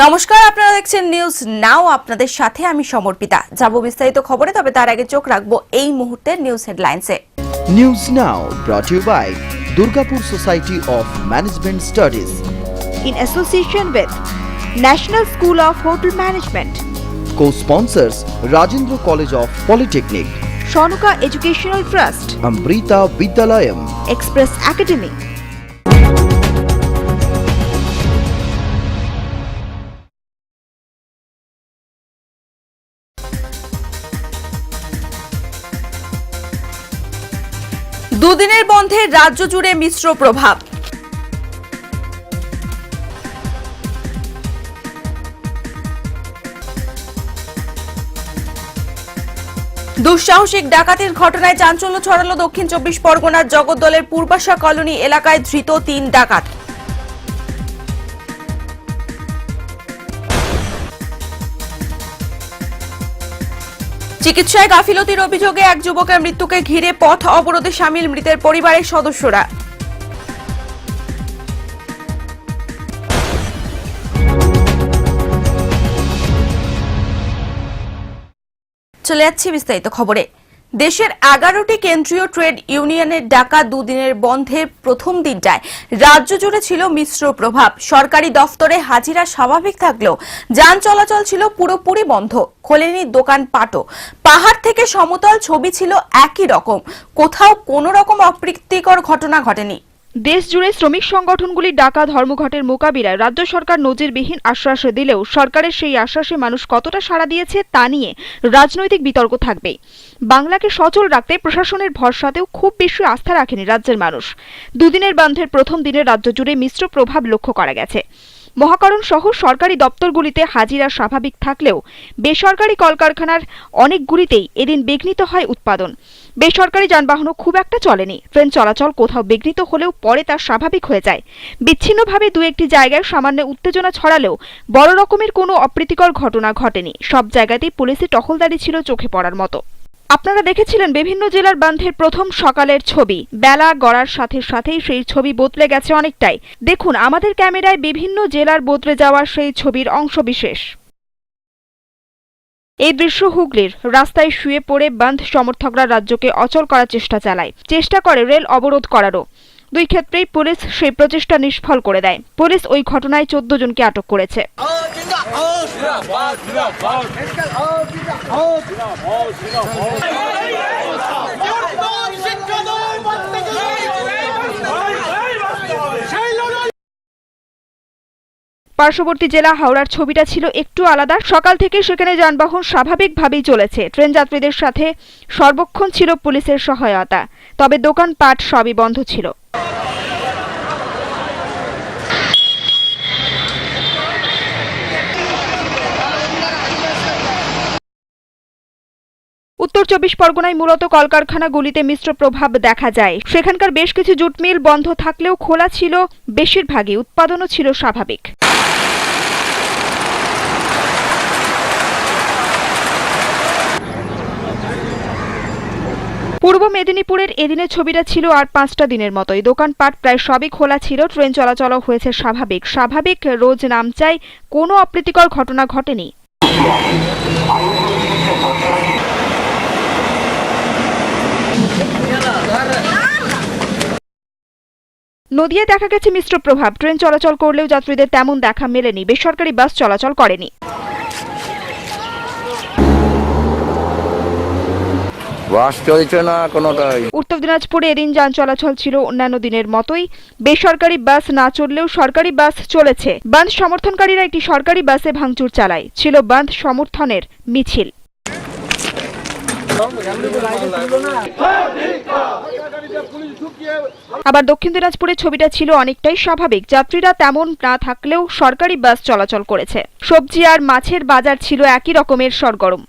নমস্কার, আপনারা দেখছেন নিউজ নাও। আপনাদের সাথে আমি সমর্পিতা। যাব বিস্তারিত খবরে, তবে তার আগে চোখ রাখবো এই মুহূর্তের নিউজ হেডলাইন্সে। News now brought you by Durgapur Society of Management Studies in association with National School of Hotel Management, co-sponsors Rajendra College of Polytechnic, Shanuka Educational Trust, Amrita Vidyalayam, Express Academy. দুদিনের বন্ধে রাজ্য জুড়ে মিশ্র প্রভাব। দুঃসাহসিক ডাকাতির ঘটনায় চাঞ্চল্য ছড়ালো দক্ষিণ 24 পরগনার জগদ্দলের পূর্বাশা কলোনি এলাকায় ধৃত 3 ডাকাত। চিকিৎসায় গাফিলতির অভিযোগে এক যুবকের মৃত্যুকে ঘিরে পথ অবরোধে সামিল মৃতের পরিবারের সদস্যরা। চলে যাচ্ছি বিস্তারিত খবরে। দেশের 11টি কেন্দ্রীয় ট্রেড ইউনিয়নের ডাকা দুদিনের বন্ধের প্রথম দিনটায় রাজ্য জুড়ে ছিল মিশ্র প্রভাব। সরকারি দফতরে হাজিরা স্বাভাবিক থাকলেও যান চলাচল ছিল পুরোপুরি বন্ধ। খোলেনি দোকানপাটও। পাহাড় থেকে সমতল ছবি ছিল একই রকম। কোথাও কোনো রকম অপ্রীতিকর ঘটনা ঘটেনি। দেশ জুড়ে শ্রমিক সংগঠনগুলি ডাকা ধর্মঘটের মোকাবিলায় রাজ্য সরকার নজিরবিহীন আশ্বাস দিলেও সরকারের সেই আশ্বাসে মানুষ কতটা সাড়া দিয়েছে তা নিয়ে রাজনৈতিক বিতর্ক থাকবেই। বাংলাকে সচল রাখতে প্রশাসনের ভরসাতেও খুব বেশি আস্থা রাখেনি রাজ্যের মানুষ। দুদিনের বন্ধের প্রথম দিনে রাজ্য জুড়ে মিশ্র প্রভাব লক্ষ্য করা গেছে। মহাকরণ সহ সরকারি দপ্তরগুলিতে হাজিরা স্বাভাবিক থাকলেও বেসরকারি কলকারখানার অনেকগুলিতেই এদিন বিঘ্নিত হয় উৎপাদন। বেসরকারি যানবাহনও খুব একটা চলেনি। ট্রেন চলাচল কোথাও বিঘ্নিত হলেও পরে তা স্বাভাবিক হয়ে যায়। বিচ্ছিন্নভাবে দু একটি জায়গায় সামান্য উত্তেজনা ছড়ালেও বড় রকমের কোনো অপ্রীতিকর ঘটনা ঘটেনি। সব জায়গাতেই পুলিশি টহলদারি ছিল চোখে পড়ার মতো। আপনারা দেখেছিলেন বিভিন্ন জেলার বন্ধের প্রথম সকালের ছবি। বেলা গড়ার সাথে সাথেই সেই ছবি বদলে গেছে অনেকটাই। দেখুন আমাদের ক্যামেরায় বিভিন্ন জেলার বদলে যাওয়া সেই ছবির অংশবিশেষ। এই দৃশ্য হুগলির। রাস্তায় শুয়ে পড়ে বন্ধ সমর্থকরা রাজ্যকে অচল করার চেষ্টা করে রেল অবরোধ করারও। দুই ক্ষেত্রেই পুলিশ সেই প্রচেষ্টা নিষ্ফল করে দেয়। পুলিশ ওই ঘটনায় 14 জনকে আটক করেছে। পার্শ্ববর্তী জেলা হাওড়ার ছবিটা ছিল একটু আলাদা। সকাল থেকে সেখানে যানবাহন স্বাভাবিকভাবেই চলেছে। ট্রেন যাত্রীদের সাথে সর্বক্ষণ ছিল পুলিশের সহায়তা। তবে দোকানপাট সবই বন্ধ ছিল। উত্তর 24 পরগনায় মূলত কলকারখানাগুলিতে মিশ্র প্রভাব দেখা যায়। সেখানকার বেশ কিছু জুট মিল বন্ধ থাকলেও খোলা ছিল বেশিরভাগই। উৎপাদনও ছিল স্বাভাবিক। পূর্ব মেদিনীপুরের এদিনের ছবিটা ছিল আর 5টা দিনের মতোই। দোকানপাট প্রায় সবই খোলা ছিল। ট্রেন চলাচলও হয়েছে স্বাভাবিক। রোজ নামচাই কোনো অপ্রীতিকর ঘটনা ঘটেনি। নদিয়ায় দেখা গেছে মিশ্র প্রভাব। ট্রেন চলাচল করলেও যাত্রীদের তেমন দেখা মেলেনি। বেসরকারি বাস চলাচল করেনি। উত্তর দিনাজপুরে এদিন যান চলাচল ছিল অন্যান্য দিনের মতোই। বেসরকারি বাস না চললেও সরকারি বাস চলেছে। বন্ধ সমর্থনকারীরা একটি সরকারি বাসে ভাঙচুর চালায়। ছিল বন্ধ সমর্থনের মিছিল। আবার দক্ষিণ দিনাজপুরের ছবিটা ছিল অনেকটাই স্বাভাবিক। যাত্রীরা তেমন না থাকলেও সরকারি বাস চলাচল করেছে। সবজি আর মাছের বাজার ছিল একই রকমের সরগরম।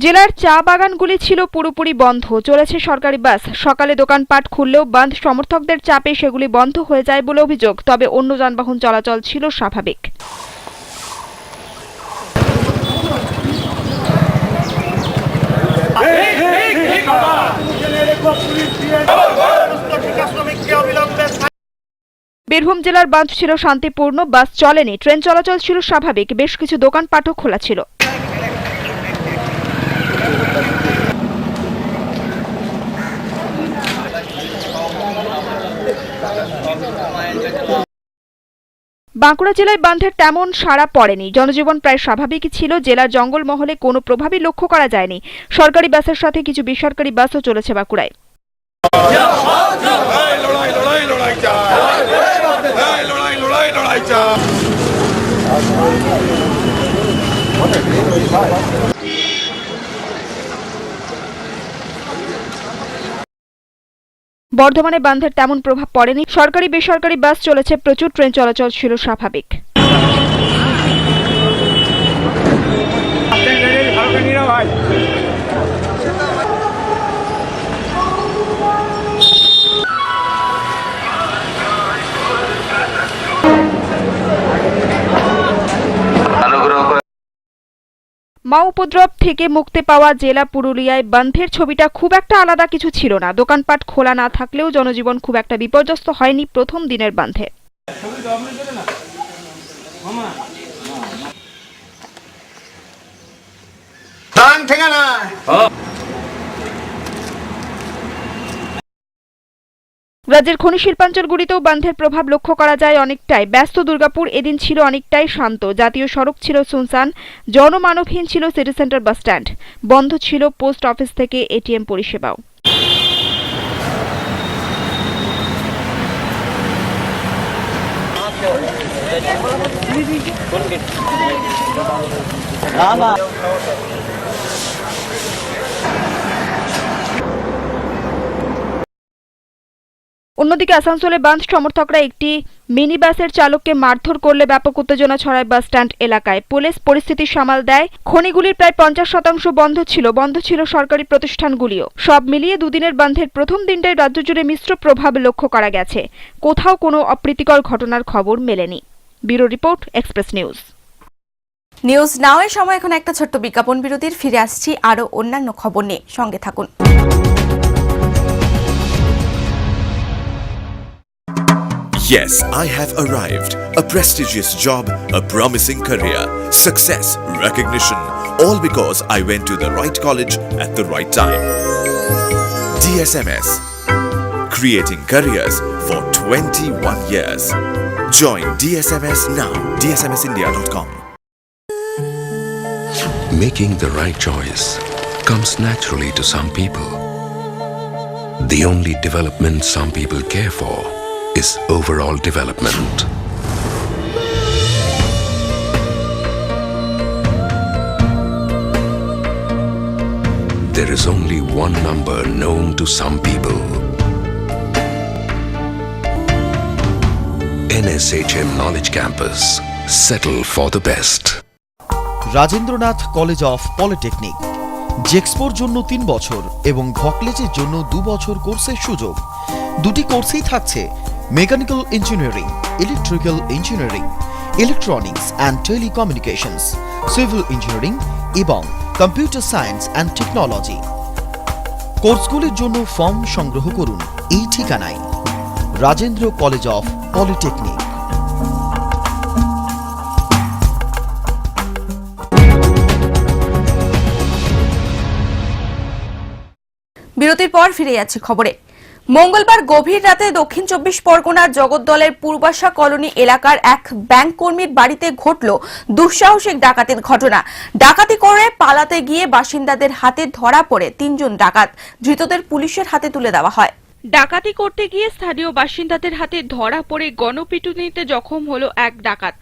জেলার চা বাগানগুলি ছিল পুরোপুরি বন্ধ। চলেছে সরকারি বাস। সকালে দোকানপাট খুললেও বন্ধ সমর্থকদের চাপে সেগুলি বন্ধ হয়ে যায় বলে অভিযোগ। তবে অন্য যানবাহন চলাচল ছিল স্বাভাবিক। বীরভূম জেলার বাঁধ ছিল শান্তিপূর্ণ, বাস চলেনি, ট্রেন চলাচল ছিল স্বাভাবিক, বেশ কিছু দোকানপাটও খোলা ছিল। বাঁকুড়া জেলায় বাঁধের তেমন সাড়া পড়েনি, জনজীবন প্রায় স্বাভাবিকই ছিল। জেলার জঙ্গলমহলে কোনো প্রভাবই লক্ষ্য করা যায়নি। সরকারি বাসের সাথে কিছু বেসরকারি বাসও চলেছে বাঁকুড়ায়। বর্ধমানে বাঁধের তেমন প্রভাব পড়েনি, সরকারি বেসরকারি বাস চলেছে প্রচুর, ট্রেন চলাচল ছিল স্বাভাবিক। মা উপদ্রব থেকে মুক্তি পাওয়া জেলা পুরুলিয়ায় বাঁধের ছবিটা খুব একটা আলাদা কিছু ছিল না। দোকানপাট খোলা না থাকলেও জনজীবন খুব একটা বিপর্যস্ত হয়নি প্রথম দিনের বাঁধে। রাজ্যের খনি শিল্পাঞ্চলগুলিতেও বাঁধের প্রভাব লক্ষ্য করা যায় অনেকটাই। ব্যস্ত দুর্গাপুর এদিন ছিল অনেকটাই শান্ত। জাতীয় সড়ক ছিল সুনসান, জনমানবহীন ছিল সিটি সেন্টার বাস স্ট্যান্ড, বন্ধ ছিল পোস্ট অফিস থেকে এটিএম পরিষেবাও। অন্যদিকে আসানসোলে বাঁধ সমর্থকরা একটি মিনি বাসের চালককে মারধর করলে ব্যাপক উত্তেজনা ছড়ায় বাস স্ট্যান্ড এলাকায়। পুলিশ পরিস্থিতি সামাল দেয়। খনিগুলির প্রায় 50% বন্ধ ছিল সরকারি প্রতিষ্ঠানগুলিও। সব মিলিয়ে দুদিনের বাঁধের প্রথম দিনটাই রাজ্য জুড়ে মিশ্র প্রভাব লক্ষ্য করা গেছে। কোথাও কোনো অপ্রীতিকর ঘটনার খবর মেলেনি। Bureau report, express news. News now এর সময় এখন একটা ছোট্ট বিজ্ঞাপন বিরতির, ফিরে আসছি আরো অন্যান্য খবর নিয়ে, সঙ্গে থাকুন। Yes, I have arrived. A prestigious job, a promising career, success, recognition, all because I went to the right college at the right time. DSMS, creating careers for 21 years. Join DSMS now, dsmsindia.com. Making the right choice comes naturally to some people. The only development some people care for is overall development. There is only one number known to some people. NSHM Knowledge Campus. Settle for the best. Rajendranath college of polytechnic, জেক্সপোর জন্য 3 বছর এবং ভকলেজের জন্য 2 বছর কোর্সের সুযোগ। দুটি কোর্সেই থাকছে mechanical engineering, electrical engineering, electronics and telecommunications, civil engineering এবং কম্পিউটার সায়েন্স অ্যান্ড টেকনোলজি। কোর্সগুলির জন্য ফর্ম সংগ্রহ করুন এই ঠিকানায়, রাজেন্দ্র কলেজ অফ পলিটেকনিক। বিরতির পর ফিরে যাচ্ছি খবরে। মঙ্গলবার গভীর রাতে দক্ষিণ 24 পরগনার জগদ্দলের পূর্বাশা কলোনি এলাকার এক ব্যাংক কর্মীর বাড়িতে ঘটল দুঃসাহসিক ডাকাতির ঘটনা। ডাকাতি করে পালাতে গিয়ে বাসিন্দাদের হাতে ধরা পড়ে 3 জন ডাকাত। ধৃতদের পুলিশের হাতে তুলে দেওয়া হয়। ডাকাতি করতে গিয়ে স্থানীয় বাসিন্দাদের হাতে ধরা পড়ে গণপিটুনিতে জখম হলো এক ডাকাত।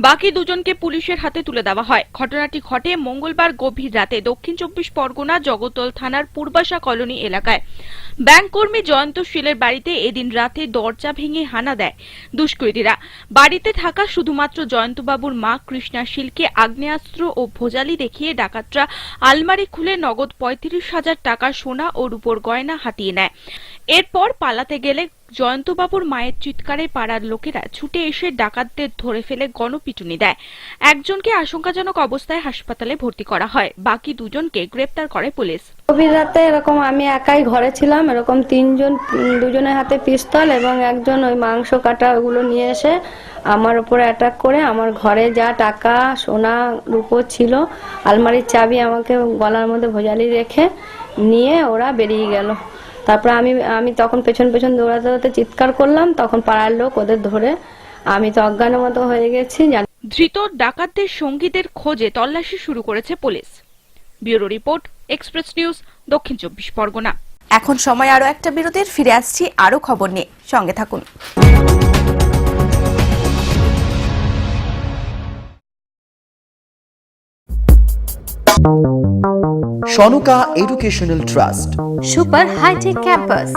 বাকি 2 জনকে পুলিশের হাতে তুলে দেওয়া হয়। ঘটনাটি ঘটে মঙ্গলবার গভীর রাতে দক্ষিণ 24 পরগনা জগদ্দল থানার পূর্বাশা কলোনি এলাকায়। ব্যাংক কর্মী জয়ন্ত শীলের বাড়িতে এদিন রাতে দরজা ভেঙে হানা দেয় দুষ্কৃতীরা। বাড়িতে থাকা শুধুমাত্র জয়ন্তবাবুর মা কৃষ্ণা শীলকে আগ্নেয়াস্ত্র ও ভোজালি দেখিয়ে ডাকাতরা আলমারি খুলে নগদ 35,000 টাকা সোনা ও রূপোর গয়না হাতিয়ে নেয়। এরপর পালাতে গেলে জয়ন্তবাবুর মায়ের চিৎকারে পাড়ার লোকেরা ছুটে এসে ডাকাতদের ধরে ফেলে গণপিটুনি দেয়। একজনকে আশঙ্কাজনক অবস্থায় হাসপাতালে ভর্তি করা হয়, বাকি দুজনকে গ্রেপ্তার করে পুলিশ। গভীর রাতে এরকম আমি একাই ঘরে ছিলাম, এরকম দুজনের হাতে পিস্তল এবং একজন ওই মাংস কাটা ওগুলো নিয়ে এসে আমার উপরে অ্যাটাক করে আমার ঘরে যা টাকা সোনা রূপো ছিল, আলমারির চাবি আমাকে গলার মধ্যে ভোজালি রেখে নিয়ে ওরা বেরিয়ে গেল। তারপর আমি তখন পেছন পেছন দৌড়াতে দৌড়াতে চিৎকার করলাম, তখন পাড়ার লোক ওদের ধরে, আমি তো অজ্ঞানের মতো হয়ে গেছি। ধৃত ডাকাতদের সঙ্গীদের খোঁজে তল্লাশি শুরু করেছে police. Bureau report, express news, দক্ষিণ 24 পরগনা। এখন সময় আরো একটা বিরতির, ফিরে আসছি আরো খবর নিয়ে, সঙ্গে থাকুন। Shanuka Educational Trust, Super High-Tech Campus.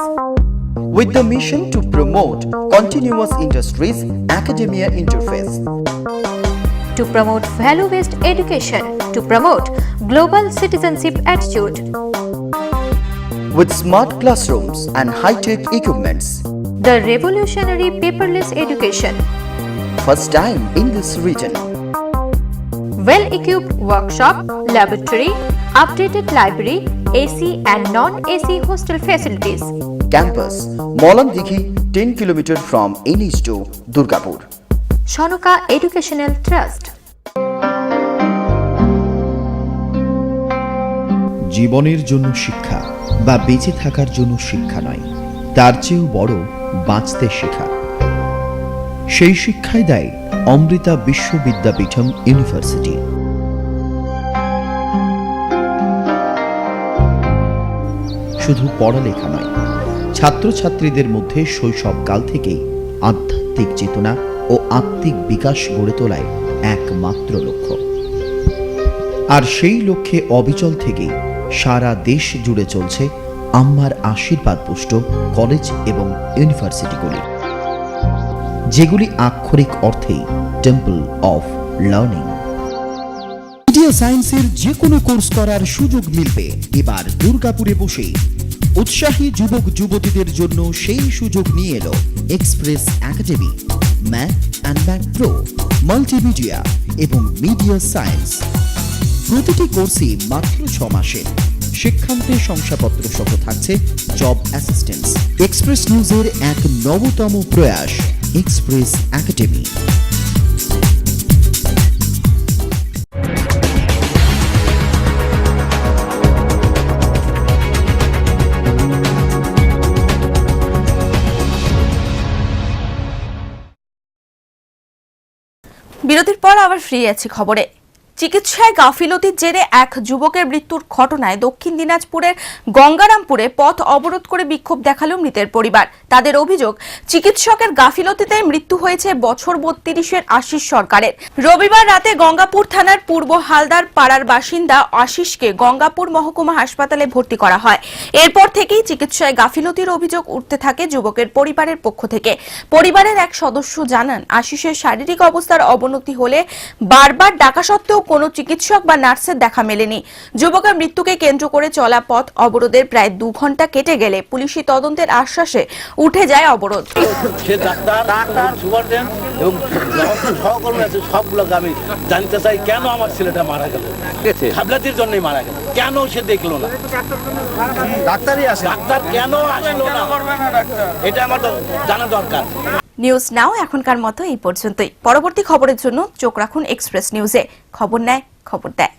with the mission to promote continuous industries academia interface, To promote value-based education, to promote global citizenship attitude, with smart classrooms and high-tech equipments. the revolutionary paperless education, First time in this region. well-equipped workshop, laboratory, updated library, AC and non-AC hostel facilities. Campus Molandikhi, 10 km from NH2 Durgapur. Shanuka Educational Trust. জীবনের জন্য শিক্ষা বা বেঁচে থাকার জন্য শিক্ষা নয়, তার চেয়েও বড় বাঁচতে শেখা। সেই শিক্ষাই দেয় অমৃতা বিশ্ববিদ্যাপীঠম ইউনিভার্সিটি। শুধু পড়ালেখা নয়, ছাত্রছাত্রীদের মধ্যে শৈশবকাল থেকেই আধ্যাত্মিক চেতনা ও আত্মিক বিকাশ গড়ে তোলায় একমাত্র লক্ষ্য। আর সেই লক্ষ্যে অবিচল থেকেই সারা দেশ জুড়ে চলছে আম্মার আশীর্বাদ পুষ্ট কলেজ এবং ইউনিভার্সিটিগুলি, যেগুলি আক্ষরিক অর্থেই টেম্পল অফ লার্নিং। মিডিয়া সায়েন্সের যে কোনো কোর্স করার সুযোগ মিলবে এবার দুর্গাপুরে বসেই। উৎসাহী যুবক যুবতীদের জন্য সেই সুযোগ নিয়ে এলো express academy. Math and math pro, multimedia এবং মিডিয়া সায়েন্স প্রতিটি কোর্সই মাত্র 6 মাসের। শিক্ষান্তে শংসাপত্র সহ থাকছে জব অ্যাসিস্ট্যান্স। এক্সপ্রেস নিউজের এক নবতম প্রয়াস এক্সপ্রেস একাডেমি। বিরতির পর আবার ফিরে আছি খবরে। চিকিৎসায় গাফিলতির জেরে এক যুবকের মৃত্যুর ঘটনায় দক্ষিণ দিনাজপুরের গঙ্গারামপুরে পথ অবরোধ করে বিক্ষোভ দেখালো মৃতের পরিবার। তাদের অভিযোগ, চিকিৎসকের গাফিলতিতে মৃত্যু হয়েছে বছর 32-এর আশিস সরকারের। রবিবার রাতে গঙ্গাপুর থানার পূর্ব হালদার পাড়ার বাসিন্দা আশিসকে গঙ্গাপুর মহকুমা হাসপাতালে ভর্তি করা হয়। এরপর থেকেই চিকিৎসায় গাফিলতির অভিযোগ উঠতে থাকে যুবকের পরিবারের পক্ষ থেকে। পরিবারের এক সদস্য জানান, আশিসের শারীরিক অবস্থার অবনতি হলে বারবার ডাকা সত্ত্বেও কোনো চিকিৎসক বা নার্সের দেখা মেলেনি। যুবকের মৃত্যুকে কেন্দ্র করে চলা পথ অবরোধের প্রায় 2 ঘন্টা কেটে গেলে পুলিশি তদন্তের আশ্বাসে উঠে যায় অবরোধ। সে ডাক্তার সুপারটেন্ট এবং সহকর্মী আছে, সবগুলোকে আমি জানতে চাই কেন আমার ছেলেটা মারা গেল, গাফিলতির জন্যই মারা গেল। কেন সে দেখলো না? ডাক্তারই আছে, ডাক্তার কেন আসলো না এটা আমার জানা দরকার। নিউজ নাও এখনকার মতো এই পর্যন্তই। পরবর্তী খবরের জন্য চোখ রাখুন এক্সপ্রেস নিউজে। খবর নেয়, খবর দেয়।